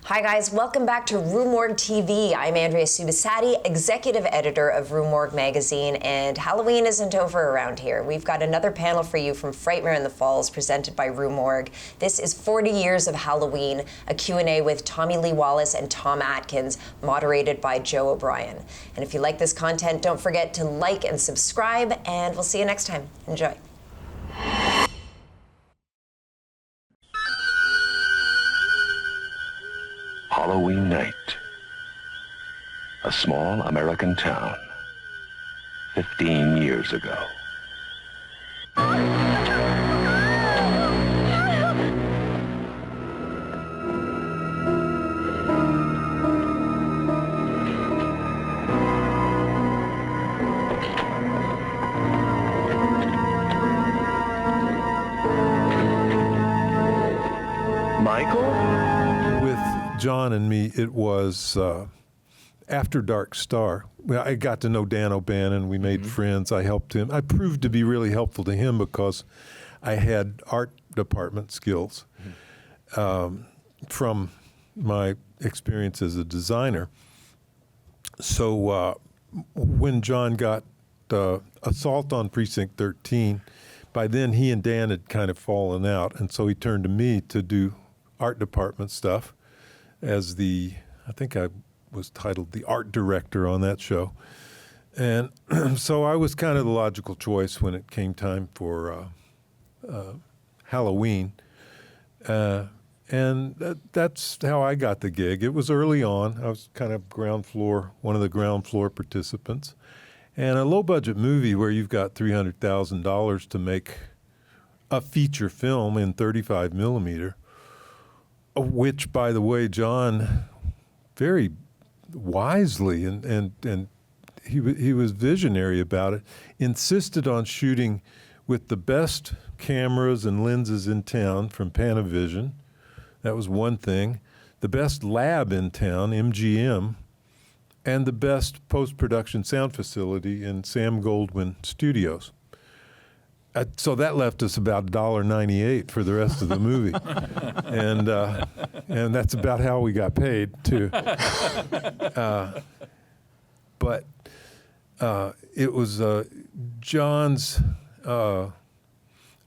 Hi guys, welcome back to Rue Morgue TV. I'm Andrea Subissati, executive editor of Rue Morgue magazine, and Halloween isn't over around here. We've got another panel for you from FRIGHTMARE in the Falls, presented by Rue Morgue. This is 40 years of Halloween, a Q&A with Tommy Lee Wallace and Tom Atkins, moderated by Joe O'Brien. And if you like this content, don't forget to like and subscribe, and we'll see you next time. Enjoy. Halloween night. A small American town. 15 years ago. Michael? John and me, it was After Dark Star. I got to know Dan O'Bannon. We made friends. I helped him. I proved to be really helpful to him because I had art department skills from my experience as a designer. So when John got Assault on Precinct 13, by then he and Dan had kind of fallen out, and so he turned to me to do art department stuff. As I think I was titled the art director on that show. And so I was kind of the logical choice when it came time for Halloween. And that's how I got the gig. It was early on. I was kind of one of the ground floor participants. And a low-budget movie where you've got $300,000 to make a feature film in 35 millimeter, which, by the way, John very wisely, and he was visionary about it, insisted on shooting with the best cameras and lenses in town from Panavision. That was one thing. The best lab in town, MGM, and the best post-production sound facility in Sam Goldwyn Studios. So that left us about $1.98 for the rest of the movie, and that's about how we got paid too. But it was John's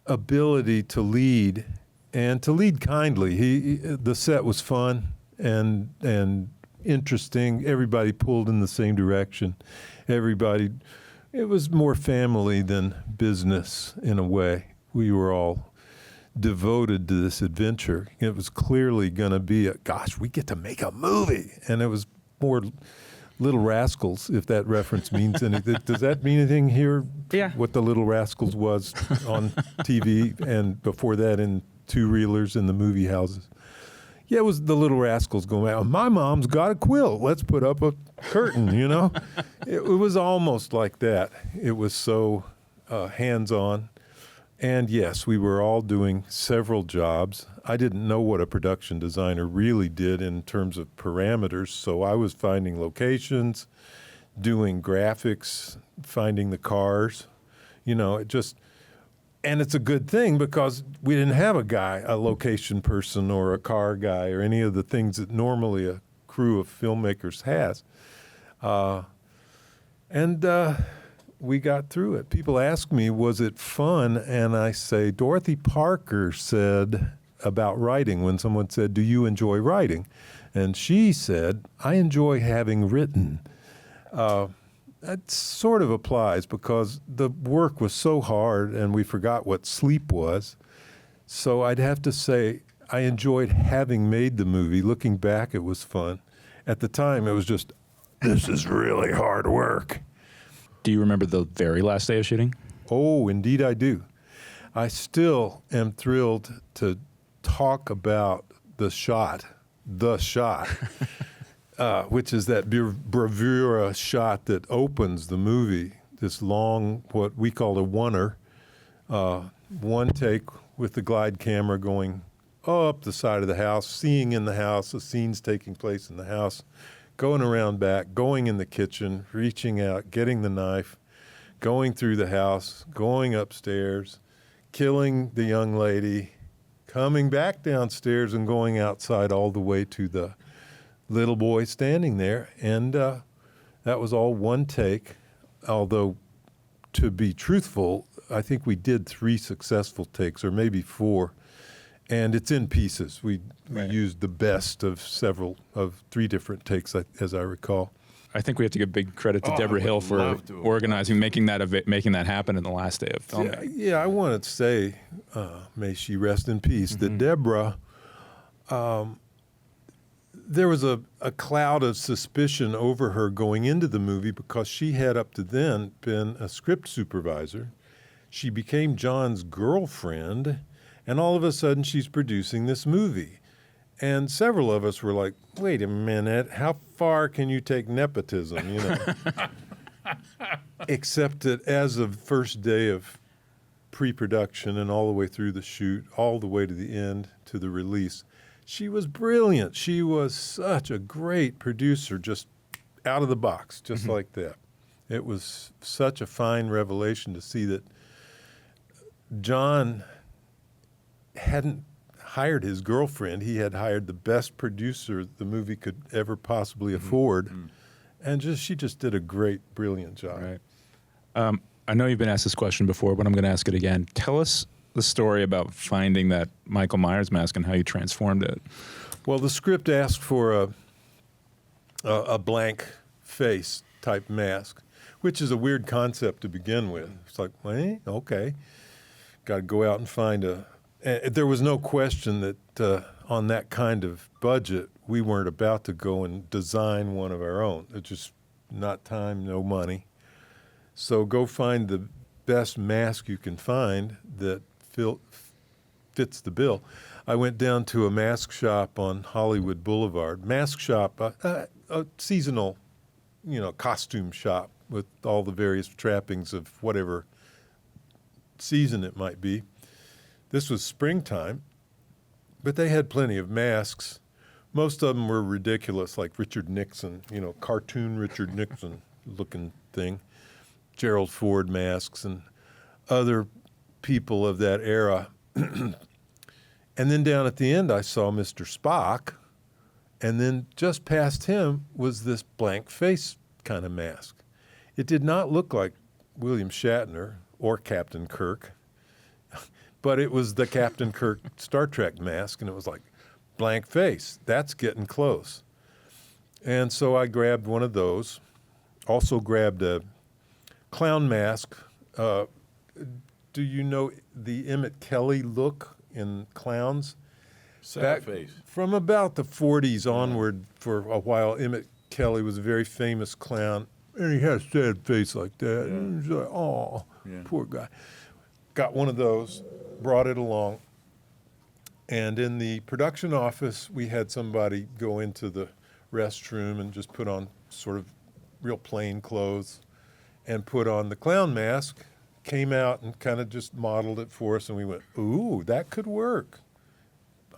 ability to lead, and to lead kindly. The set was fun and interesting. Everybody pulled in the same direction. It was more family than business in a way. We were all devoted to this adventure. It was clearly going to be gosh, we get to make a movie. And it was more Little Rascals, if that reference means anything. Does that mean anything here? Yeah. What the Little Rascals was on TV, and before that in two-reelers in the movie houses. Yeah, it was the Little Rascals going out. My mom's got a quilt. Let's put up a curtain, you know? It was almost like that. It was so hands-on. And yes, we were all doing several jobs. I didn't know what a production designer really did in terms of parameters, so I was finding locations, doing graphics, finding the cars. You know, and it's a good thing because we didn't have a location person or a car guy or any of the things that normally a crew of filmmakers has. We got through it. People ask me, was it fun? And I say, Dorothy Parker said about writing, when someone said, do you enjoy writing? And she said, I enjoy having written. That sort of applies because the work was so hard and we forgot what sleep was. So I'd have to say I enjoyed having made the movie. Looking back, it was fun. At the time, it was just, this is really hard work. Do you remember the very last day of shooting? Oh, indeed I do. I still am thrilled to talk about the shot, which is that bravura shot that opens the movie, this long, what we call a oneer, one take with the glide camera going up the side of the house, seeing in the house, the scenes taking place in the house, going around back, going in the kitchen, reaching out, getting the knife, going through the house, going upstairs, killing the young lady, coming back downstairs and going outside all the way to the little boy standing there. And that was all one take, although to be truthful, I think we did 3 successful takes, or maybe 4, and it's in pieces. We used the best of 3 different takes, as I recall. I think we have to give big credit to Debra Hill for organizing, making that happen in the last day of filming. Yeah, I want to say, may she rest in peace, that Debra, there was a cloud of suspicion over her going into the movie because she had up to then been a script supervisor. She became John's girlfriend, and all of a sudden she's producing this movie. And several of us were like, wait a minute, how far can you take nepotism, you know? Except that as of first day of pre-production and all the way through the shoot, all the way to the end, to the release, she was brilliant. She was such a great producer, just out of the box, just like that. It was such a fine revelation to see that John hadn't hired his girlfriend. He had hired the best producer the movie could ever possibly afford. And she just did a great, brilliant job. Right. I know you've been asked this question before, but I'm going to ask it again. Tell us the story about finding that Michael Myers mask and how you transformed it. Well, the script asked for a blank face type mask, which is a weird concept to begin with. It's like, okay, got to go out and find there was no question that on that kind of budget, we weren't about to go and design one of our own. It's just not time, no money. So go find the best mask you can find that fits the bill. I went down to a mask shop on Hollywood Boulevard. Mask shop, a seasonal, costume shop with all the various trappings of whatever season it might be. This was springtime, but they had plenty of masks. Most of them were ridiculous, like Richard Nixon, cartoon Richard Nixon looking thing, Gerald Ford masks and other people of that era. And then down at the end, I saw Mr. Spock, and then just past him was this blank face kind of mask. It did not look like William Shatner or Captain Kirk, but it was the Captain Kirk Star Trek mask, and it was like, blank face, that's getting close. And so I grabbed one of those, also grabbed a clown mask. Do you know the Emmett Kelly look in clowns? Sad face. From about the 40s onward, for a while, Emmett Kelly was a very famous clown, and he had a sad face like that. Yeah. And he was like, oh, poor guy. Got one of those, brought it along, and in the production office, we had somebody go into the restroom and just put on sort of real plain clothes and put on the clown mask, came out and kind of just modeled it for us, and we went, ooh, that could work.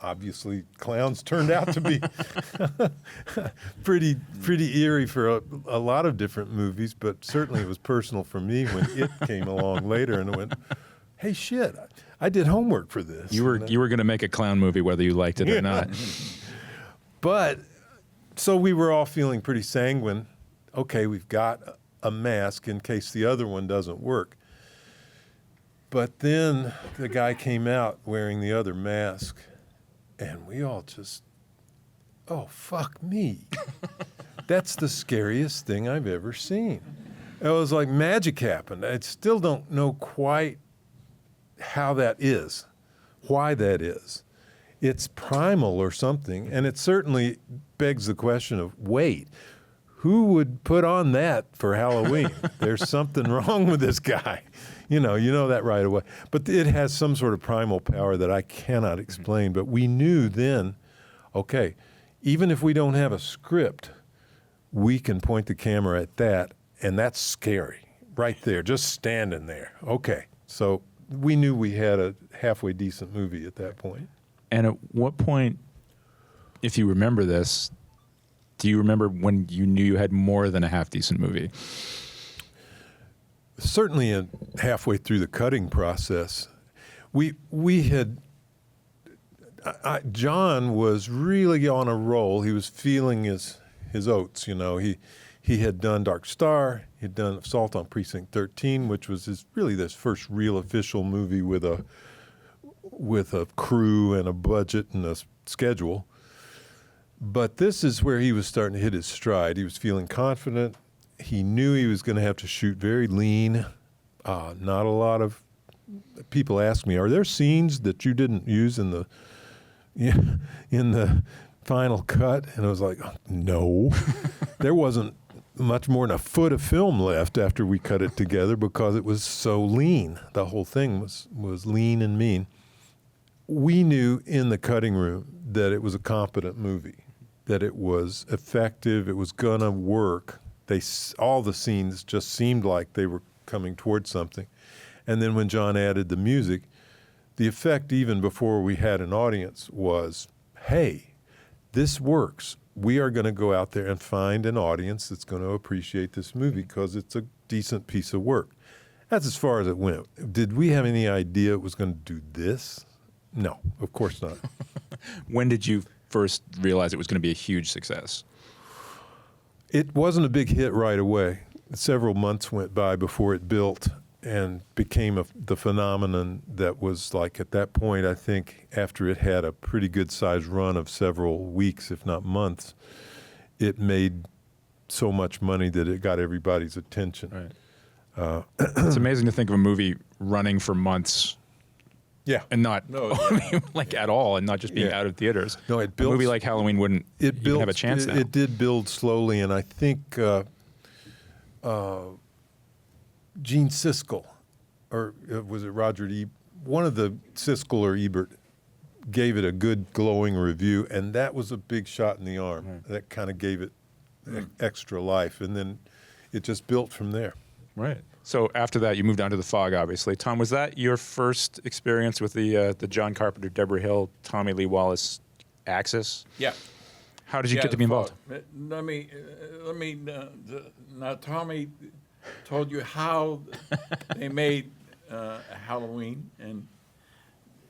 Obviously, clowns turned out to be pretty eerie for a lot of different movies, but certainly it was personal for me when it came along later, and I went, hey, shit, I did homework for this. You were going to make a clown movie whether you liked it or not. But, so we were all feeling pretty sanguine. Okay, we've got a mask in case the other one doesn't work. But then the guy came out wearing the other mask, and we all just, oh, fuck me. That's the scariest thing I've ever seen. It was like magic happened. I still don't know quite how that is, why that is. It's primal or something, and it certainly begs the question of, wait, who would put on that for Halloween? There's something wrong with this guy. You know that right away. But it has some sort of primal power that I cannot explain. But we knew then, okay, even if we don't have a script, we can point the camera at that, and that's scary right there, just standing there. Okay, so we knew we had a halfway decent movie at that point. And at what point, if you remember this, do you remember when you knew you had more than a half-decent movie? Certainly halfway through the cutting process. We had John was really on a roll. He was feeling his oats. You know, he had done Dark Star. He had done Assault on Precinct 13, which was his first real official movie with a crew and a budget and a schedule. But this is where he was starting to hit his stride. He was feeling confident. He knew he was going to have to shoot very lean. Not a lot of people ask me, are there scenes that you didn't use in the final cut? And I was like, no. There wasn't much more than a foot of film left after we cut it together because it was so lean. The whole thing was lean and mean. We knew in the cutting room that it was a competent movie, that it was effective, it was gonna work. All the scenes just seemed like they were coming towards something. And then when John added the music, the effect even before we had an audience was, hey, this works. We are going to go out there and find an audience that's going to appreciate this movie because it's a decent piece of work. That's as far as it went. Did we have any idea it was going to do this? No, of course not. When did you first realize it was going to be a huge success? It wasn't a big hit right away. Several months went by before it built and became the phenomenon that was like at that point, I think, after it had a pretty good sized run of several weeks, if not months, it made so much money that it got everybody's attention. Right. It's amazing to think of a movie running for months. Yeah. And not like at all, and not just being out of theaters. No, it built. A movie like Halloween wouldn't even have a chance now. It did build slowly, and I think Gene Siskel, or was it Roger Ebert? One of the Siskel or Ebert gave it a good glowing review, and that was a big shot in the arm. Right. That kind of gave it extra life, and then it just built from there. Right. So after that, you moved on to The Fog, obviously. Tom, was that your first experience with the John Carpenter, Debra Hill, Tommy Lee Wallace axis? Yeah. How did you get to be involved? Let me. Now, Tommy told you how they made Halloween, and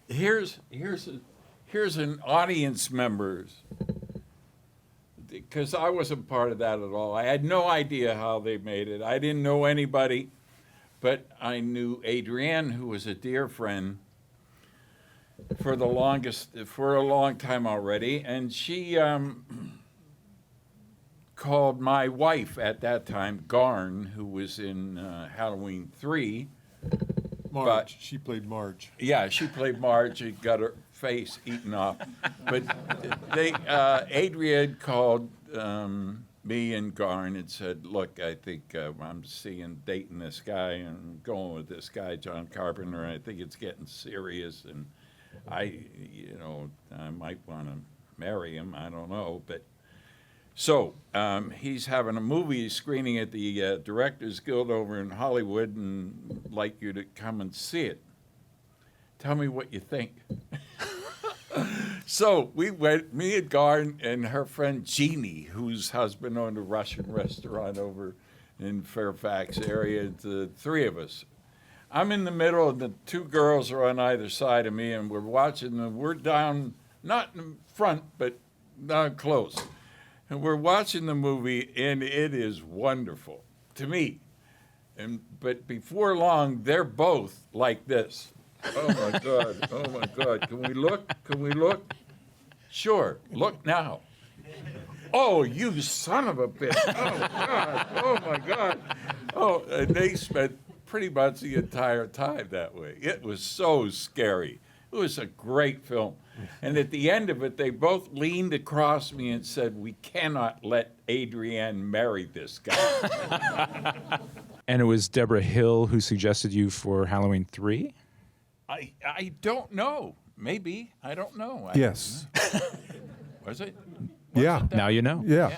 here's an audience member's, because I wasn't part of that at all. I had no idea how they made it. I didn't know anybody, but I knew Adrienne, who was a dear friend for a long time already, and she called my wife at that time, Garn, who was in Halloween 3. Marge. She played Marge. Yeah, she played Marge. She got her face eaten off. But Adrienne called me and Garn and said, look, I think I'm dating this guy and going with this guy, John Carpenter, and I think it's getting serious, and I might want to marry him. I don't know, but so he's having a movie screening at the Directors Guild over in Hollywood, and like you to come and see it. Tell me what you think. So we went, me and Garn and her friend Jeannie, whose husband owned a Russian restaurant over in Fairfax area, the three of us. I'm in the middle, and the two girls are on either side of me, and we're watching them. We're down, not in front, but down close. And we're watching the movie, and it is wonderful to me. But before long, they're both like this. Oh, my God. Oh, my God. Can we look? Can we look? Sure. Look now. Oh, you son of a bitch. Oh, God. Oh, my God. Oh, and they spent pretty much the entire time that way. It was so scary. It was a great film. And at the end of it, they both leaned across me and said, we cannot let Adrienne marry this guy. And it was Debra Hill who suggested you for Halloween 3? I don't know. Maybe. I don't know. Yes. Was it? Yeah. Now you know. Yeah.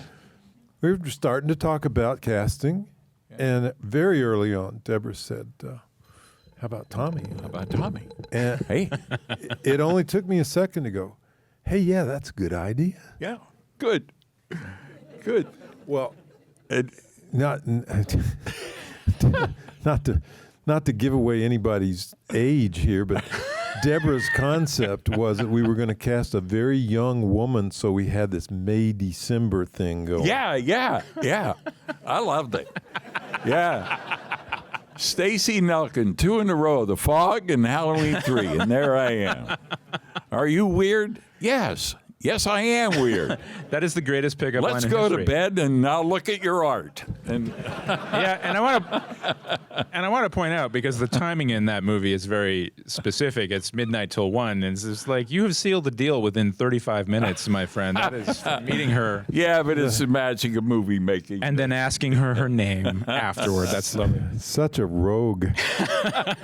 We were starting to talk about casting, and very early on, Debra said, how about Tommy? How about Tommy? And Hey. it only took me a second to go, hey, yeah, that's a good idea. Yeah. Good. Good. Well, And not to give away anybody's age here, but Debra's concept was that we were going to cast a very young woman, so we had this May-December thing going. Yeah. I loved it. Yeah. Stacy Nelkin, 2 in a row, The Fog and Halloween 3, and there I am. Are you weird? Yes. Yes, I am weird. That is the greatest pickup line Let's in go history. to bed and I'll look at your art. And Yeah, and I want to point out, because the timing in that movie is very specific. It's midnight till 1, and it's just like, you have sealed the deal within 35 minutes, my friend. That is meeting her yeah, but it's the magic of movie making. and then asking her name afterward. That's lovely. Such a rogue.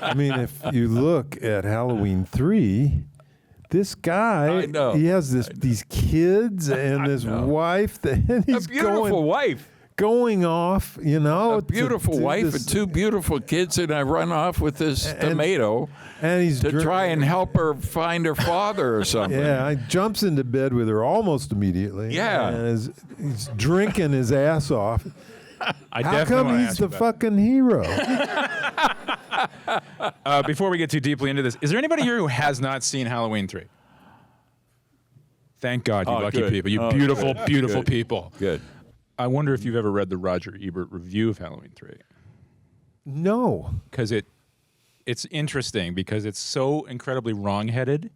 I mean, if you look at Halloween 3, this guy, I know. he has these kids and this wife that and he's a beautiful wife. going off, you know. A beautiful wife and 2 beautiful kids, and I run off with this tomato and he's to try and help her find her father or something. Yeah, he jumps into bed with her almost immediately. Yeah. And he's drinking his ass off. I How definitely come wanna he's ask you the about fucking hero? Before we get too deeply into this, is there anybody here who has not seen Halloween 3? Thank God, you lucky good. people. You Oh, beautiful, good. beautiful Good. people. Good. I wonder if you've ever read the Roger Ebert review of Halloween 3. No. Because it's interesting, because it's so incredibly wrong-headed,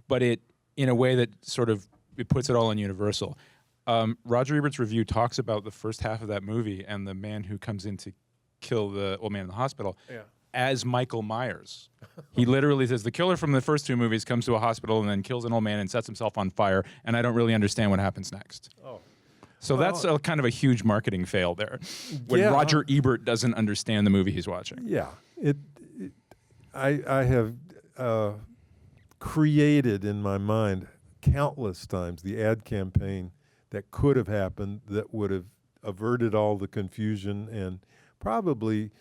but it, in a way that sort of, it puts it all in Universal. Roger Ebert's review talks about the first half of that movie and the man who comes in to kill the old man in the hospital as Michael Myers. He literally says, the killer from the first 2 movies comes to a hospital and then kills an old man and sets himself on fire, and I don't really understand what happens next. So that's a kind of a huge marketing fail there, when Roger Ebert doesn't understand the movie he's watching. Yeah. I have created in my mind countless times the ad campaign that could have happened that would have averted all the confusion and probably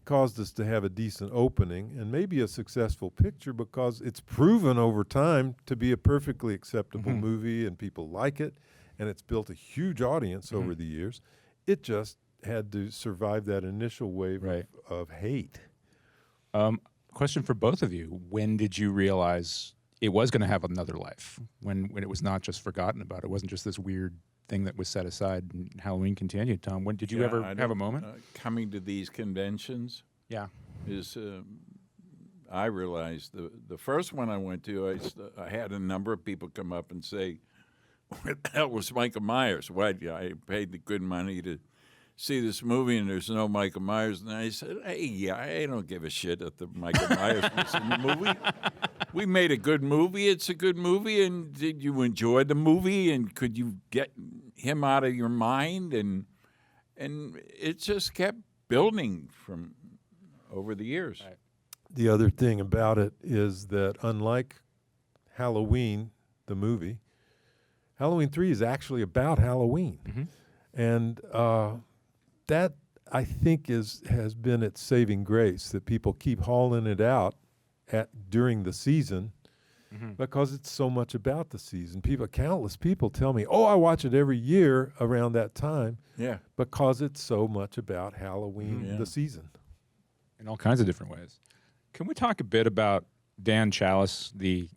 caused us to have a decent opening and maybe a successful picture, because it's proven over time to be a perfectly acceptable movie and people like it, and it's built a huge audience over the years. It just had to survive that initial wave of hate. Question for both of you. When did you realize it was going to have another life? When it was not just forgotten about? It wasn't just this weird thing that was set aside and Halloween continued. Tom, when did you ever have a moment? Coming to these conventions Yeah. is, I realized the first one I went to, I had a number of people come up and say, what the hell was Michael Myers? Why I paid the good money to see this movie and there's no Michael Myers? And I said, hey, I don't give a shit if the Michael Myers was in the movie. We made a good movie. It's a good movie. And did you enjoy the movie? And could you get him out of your mind? And it just kept building from over the years. Right. The other thing about it is that unlike Halloween, the movie, Halloween 3 is actually about Halloween. And that, I think, has been its saving grace, that people keep hauling it out during the season because it's so much about the season. Countless people tell me, oh, I watch it every year around that time because it's so much about Halloween, the season. In all kinds of different ways. Can we talk a bit about Dan Challis, the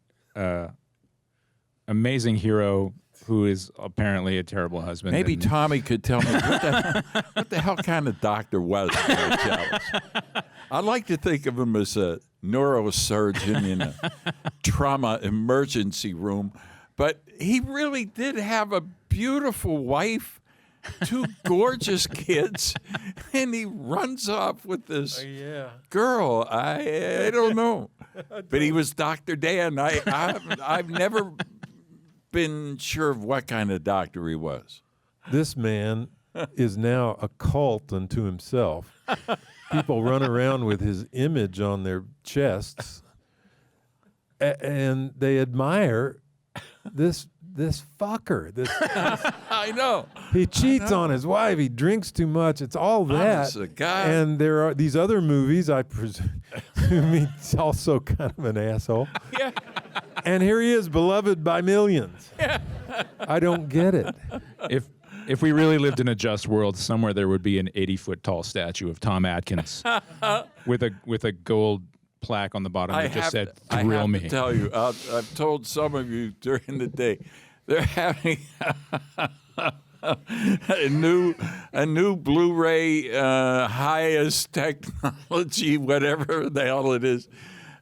amazing hero who is apparently a terrible husband? Maybe and Tommy could tell me what the hell kind of doctor was Dan Challis? I like to think of him as a neurosurgeon in a trauma emergency room, but he really did have a beautiful wife, 2 gorgeous kids, and he runs off with this girl. I don't know, but he was Dr. Dan. I've never been sure of what kind of doctor he was. This man is now a cult unto himself. People run around with his image on their chests, and they admire this fucker. I know. He cheats on his wife. He drinks too much. It's all that. Honest to God. And there are these other movies. I presume he's also kind of an asshole. Yeah. And here he is, beloved by millions. I don't get it. if we really lived in a just world, somewhere there would be an 80-foot tall statue of Tom Atkins with a gold plaque on the bottom that just said I "Thrill have Me." to tell you, I've told some of you during the day, they're having a new Blu-ray highest technology, whatever the hell it is,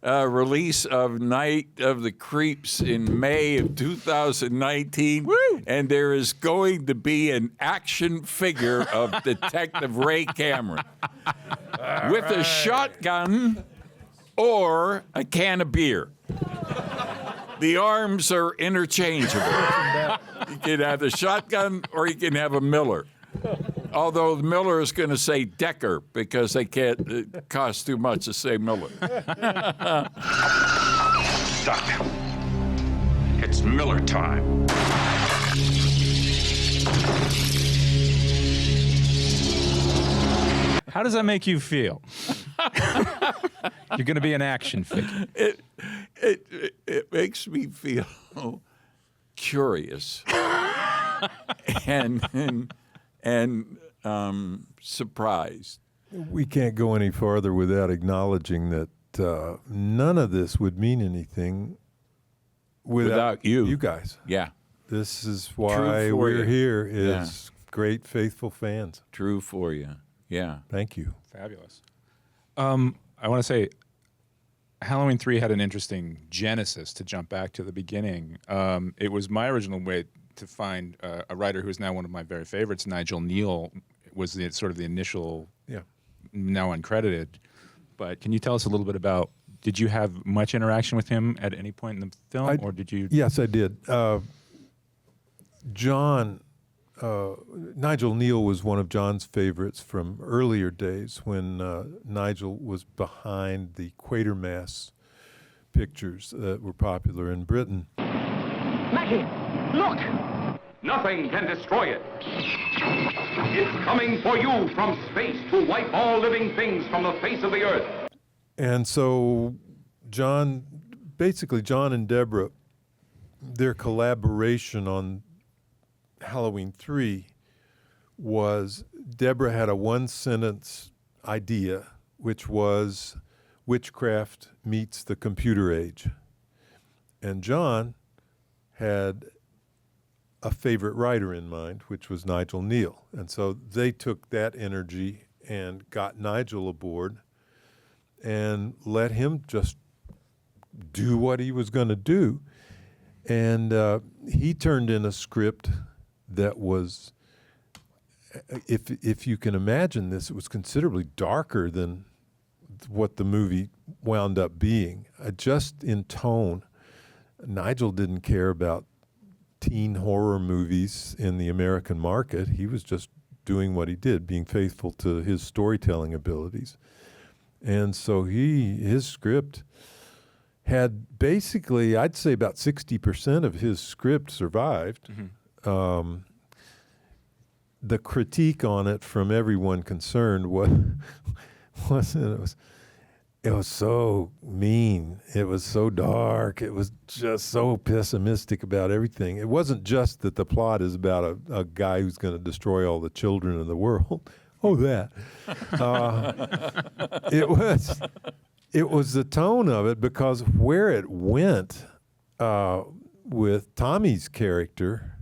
release of Night of the Creeps in May of 2019. Woo! And there is going to be an action figure of Detective Ray Cameron with a shotgun or a can of beer. The arms are interchangeable. You can have the shotgun or you can have a Miller. Although the Miller is going to say Decker because they can't, it costs too much to say Miller. Doc, it's Miller time. How does that make you feel? You're going to be an action figure. It makes me feel curious and surprised. We can't go any farther without acknowledging that none of this would mean anything without you guys. Yeah. This is True why for we're you. here is great, faithful fans. True for you. Yeah. Thank you. Fabulous. I want to say Halloween 3 had an interesting genesis, to jump back to the beginning. It was my original way to find a writer who is now one of my very favorites, Nigel Neal, was the sort of the initial, now uncredited. But can you tell us a little bit about, did you have much interaction with him at any point in the film, or did you? Yes, I did. Nigel Neal was one of John's favorites from earlier days when Nigel was behind the Quatermass pictures that were popular in Britain. Maggie, look! Nothing can destroy it. It's coming for you from space to wipe all living things from the face of the earth. And so John and Debra, their collaboration on Halloween 3 was Debra had a one-sentence idea, which was witchcraft meets the computer age. And John had a favorite writer in mind, which was Nigel Neal. And so they took that energy and got Nigel aboard and let him just do what he was going to do. And he turned in a script that was, if you can imagine this, it was considerably darker than what the movie wound up being. Just in tone, Nigel didn't care about teen horror movies in the American market. He was just doing what he did, being faithful to his storytelling abilities. And so his script had basically, I'd say about 60% of his script survived. Mm-hmm. The critique on it from everyone concerned it was so mean. It was so dark. It was just so pessimistic about everything. It wasn't just that the plot is about a guy who's going to destroy all the children in the world. Oh, that. It was the tone of it, because where it went with Tommy's character,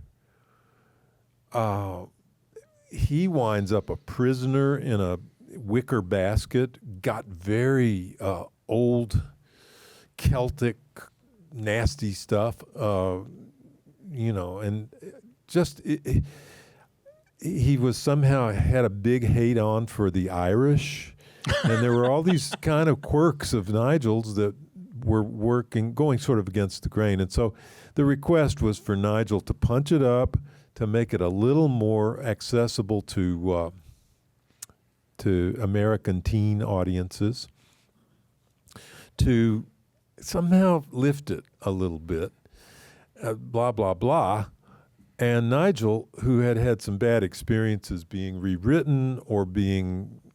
he winds up a prisoner in a wicker basket, got very old Celtic nasty stuff, and just he was somehow had a big hate on for the Irish. And there were all these kind of quirks of Nigel's that were going sort of against the grain. And so the request was for Nigel to punch it up, to make it a little more accessible to American teen audiences, to somehow lift it a little bit, blah, blah, blah. And Nigel, who had had some bad experiences being rewritten or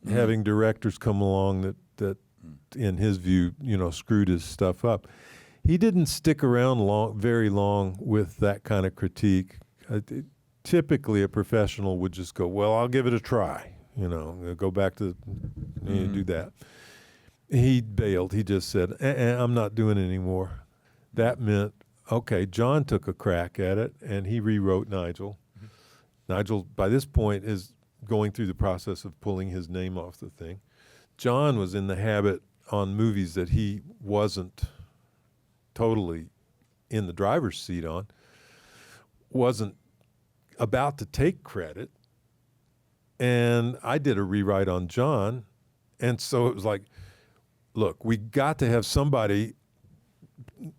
having directors come along that in his view, screwed his stuff up, he didn't stick around very long with that kind of critique. Typically, a professional would just go, well, I'll give it a try. Go back to do that. He bailed. He just said, I'm not doing it anymore. That meant, okay, John took a crack at it, and he rewrote Nigel. Nigel, by this point, is going through the process of pulling his name off the thing. John was in the habit on movies that he wasn't totally in the driver's seat on, wasn't about to take credit. And I did a rewrite on John. And so it was like, look, we got to have somebody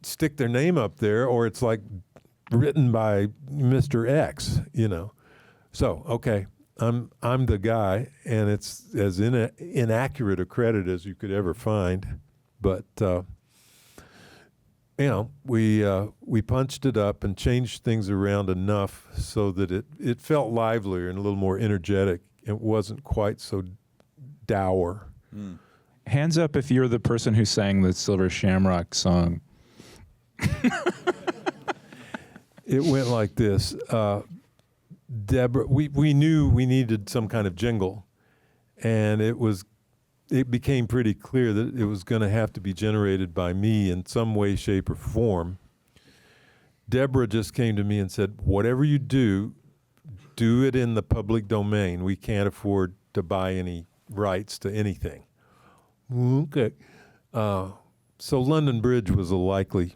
stick their name up there, or it's like written by Mr. X, you know. So, okay, I'm the guy, and it's as inaccurate a credit as you could ever find. But, you know, we punched it up and changed things around enough so that it felt livelier and a little more energetic. It wasn't quite so dour. Hands up if you're the person who sang the Silver Shamrock song. It went like this. Debra, we knew we needed some kind of jingle, and it became pretty clear that it was going to have to be generated by me in some way, shape, or form. Debra just came to me and said, whatever you do it in the public domain. We can't afford to buy any rights to anything. Okay. So London Bridge was a likely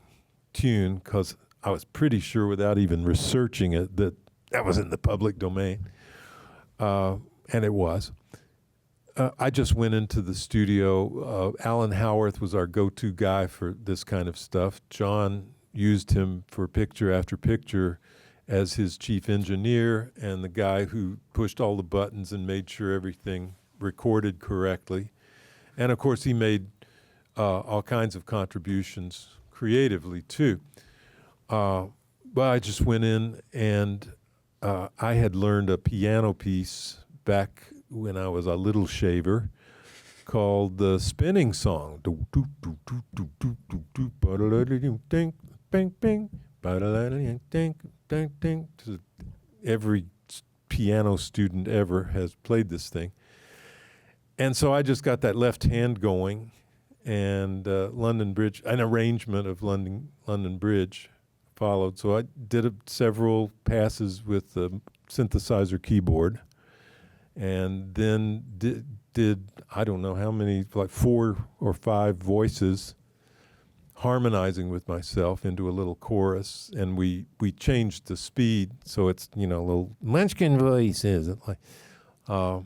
tune because I was pretty sure without even researching it that was in the public domain. And it was. I just went into the studio. Alan Howarth was our go-to guy for this kind of stuff. John used him for picture after picture as his chief engineer and the guy who pushed all the buttons and made sure everything recorded correctly. And of course, he made all kinds of contributions creatively too. But I just went in and I had learned a piano piece back when I was a little shaver called the Spinning Song. Every piano student ever has played this thing. And so I just got that left hand going, and London Bridge, an arrangement of London Bridge followed. So I did several passes with the synthesizer keyboard, and then did I don't know how many, like 4 or 5 voices, harmonizing with myself into a little chorus, and we changed the speed so it's, you know, a little Munchkin voices, like, and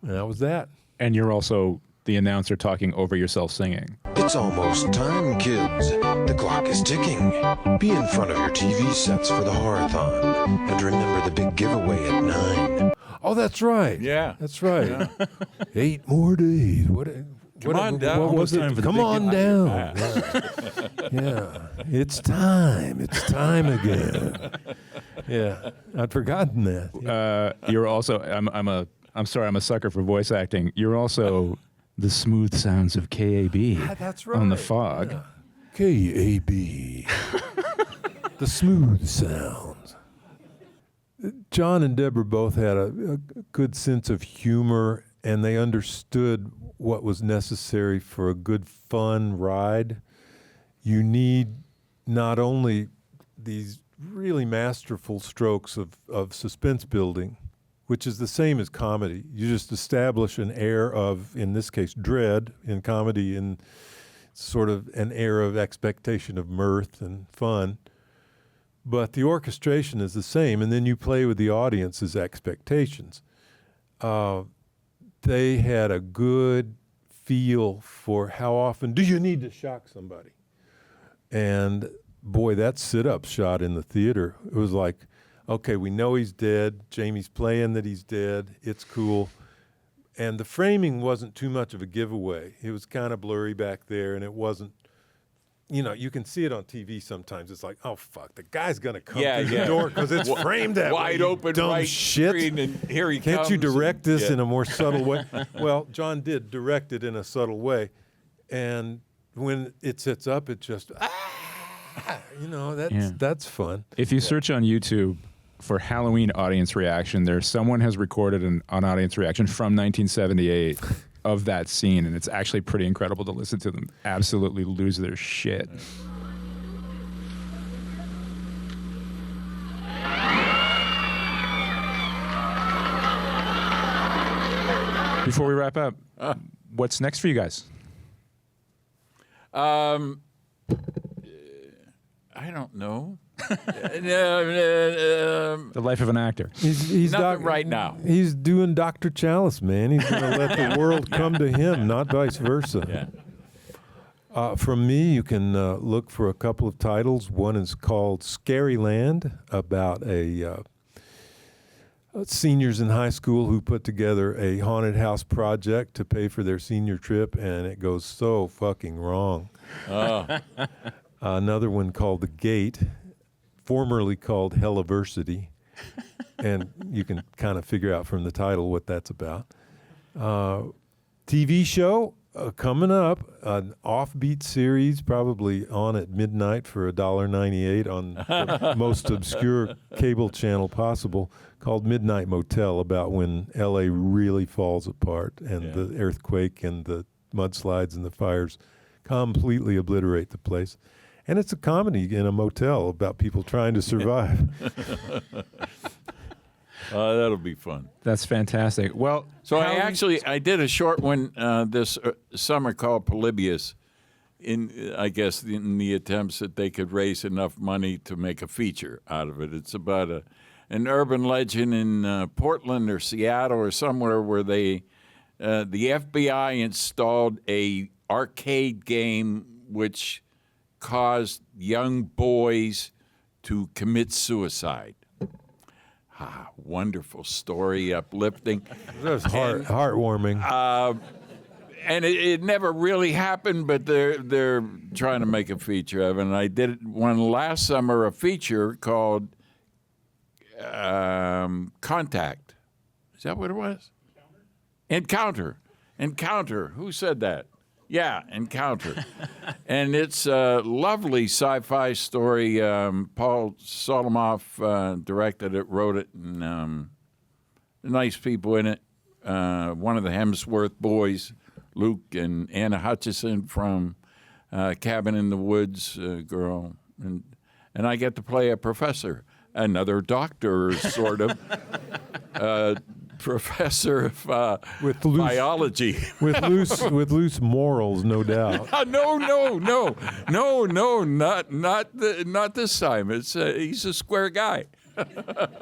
that was that. And you're also the announcer talking over yourself singing. It's almost time, kids. The clock is ticking. Be in front of your TV sets for the Horathon, and remember the big giveaway at 9. Oh, that's right. Yeah. That's right. Yeah. 8 more days. Come on down. What was Time it? for the Come big on down. Yeah. It's time. It's time again. Yeah. I'd forgotten that. You're also I'm sorry, I'm a sucker for voice acting. You're also the smooth sounds of KAB That's right. on the Fog. Yeah. KAB. The smooth sounds. John and Debra both had a good sense of humor, and they understood what was necessary for a good, fun ride. You need not only these really masterful strokes of suspense building, which is the same as comedy. You just establish an air of, in this case, dread in comedy, and sort of an air of expectation of mirth and fun. But the orchestration is the same, and then you play with the audience's expectations. They had a good feel for how often do you need to shock somebody. And boy, that sit-up shot in the theater, it was like, okay, we know he's dead. Jamie's playing that he's dead. It's cool. And the framing wasn't too much of a giveaway. It was kind of blurry back there, and it wasn't, you know, you can see it on TV sometimes. It's like, oh, fuck, the guy's going to come through the door because it's framed that wide way, open, dumb right shit. screen, and here he Can't comes. you direct this Yeah. in a more subtle way? Well, John did direct it in a subtle way. And when it sets up, it just, you know, that's fun. If you search on YouTube for Halloween audience reaction, someone has recorded an audience reaction from 1978 of that scene, and it's actually pretty incredible to listen to them absolutely lose their shit. Before we wrap up, what's next for you guys? I don't know. The life of an actor. He's Nothing right now. He's doing Dr. Challis, man. He's going to let the world come to him, not vice versa. Yeah. From me, you can look for a couple of titles. One is called Scary Land, about seniors in high school who put together a haunted house project to pay for their senior trip, and it goes so fucking wrong. Another one called The Gate, formerly called Helliversity, and you can kind of figure out from the title what that's about. TV show coming up, an offbeat series, probably on at midnight for $1.98 on the most obscure cable channel possible, called Midnight Motel, about when L.A. really falls apart and the earthquake and the mudslides and the fires completely obliterate the place. And it's a comedy in a motel about people trying to survive. That'll be fun. That's fantastic. Well, so I did a short one this summer called Polybius, I guess in the attempts that they could raise enough money to make a feature out of it. It's about an urban legend in Portland or Seattle or somewhere where the FBI installed a arcade game which caused young boys to commit suicide. Wonderful story, uplifting. That's heartwarming. And it never really happened, but they're trying to make a feature of it. And I did one last summer, a feature called Contact. Is that what it was? Encounter. Who said that? Yeah, Encounter. And it's a lovely sci-fi story. Paul Solomoff directed it, wrote it, and nice people in it. One of the Hemsworth boys, Luke, and Anna Hutchison from Cabin in the Woods, girl. And I get to play a professor, another doctor, sort of. Professor of biology with loose morals, no doubt. No, not this time. He's a square guy.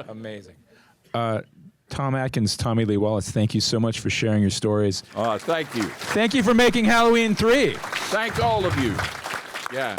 Amazing. Tom Atkins, Tommy Lee Wallace, thank you so much for sharing your stories. Thank you. Thank you for making Halloween 3. Thank all of you. Yeah.